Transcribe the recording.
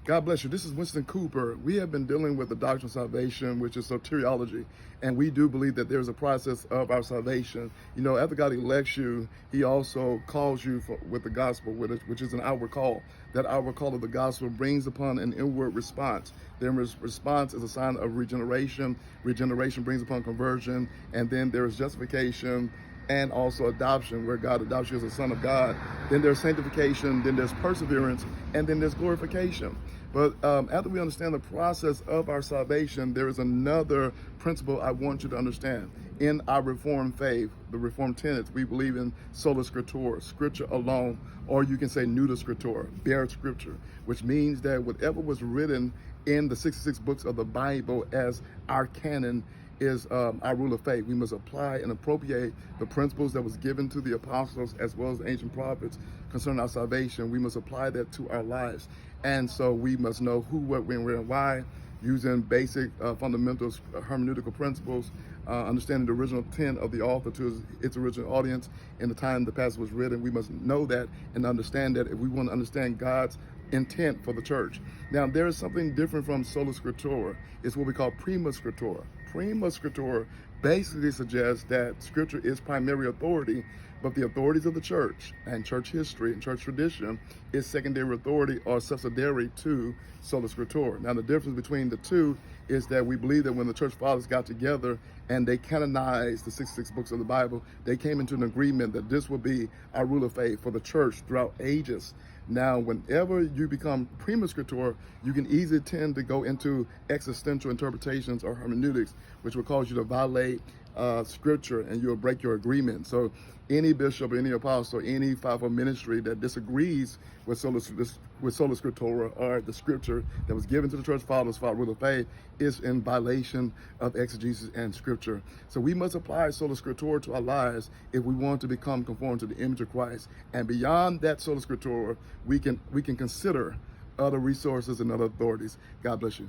God bless you. This is Winston Cooper. We have been dealing with the doctrine of salvation, which is soteriology, and we do believe that there's a process of our salvation. You know, after God elects you, he also calls you with the gospel, which is an outward call. That outward call of the gospel brings upon an inward response. Then response is a sign of regeneration. Regeneration brings upon conversion, and then there is justification and also adoption, where God adopts you as a son of God. Then there's sanctification, then there's perseverance, and then there's glorification. But after we understand the process of our salvation, there is another principle I want you to understand. In our Reformed faith, the Reformed tenets, we believe in Sola Scriptura, Scripture alone, or you can say Nuda Scriptura, bare Scripture, which means that whatever was written in the 66 books of the Bible as our canon is our rule of faith. We must apply and appropriate the principles that was given to the apostles as well as the ancient prophets concerning our salvation. We must apply that to our lives. And so we must know who, what, when, where, and why, using basic fundamental hermeneutical principles, understanding the original intent of the author to its original audience in the time the passage was written. We must know that and understand that if we want to understand God's intent for the church. Now, there is something different from Sola Scriptura. It's what we call Prima Scriptura. Prima Scriptura basically suggests that Scripture is primary authority, but the authorities of the church and church history and church tradition is secondary authority or subsidiary to Sola Scriptura. Now, the difference between the two is that we believe that when the church fathers got together and they canonized the 66 books of the Bible, they came into an agreement that this will be our rule of faith for the church throughout ages. Now, whenever you become Prima Scriptura, you can easily tend to go into existential interpretations or hermeneutics, which will cause you to violate Scripture, and you'll break your agreement. So any bishop, any apostle, any fivefold ministry that disagrees with Sola Scriptura, or the Scripture that was given to the church fathers for our rule of faith, is in violation of exegesis and Scripture. So we must apply Sola Scriptura to our lives if we want to become conformed to the image of Christ. And beyond that Sola Scriptura, we can consider other resources and other authorities. God bless you.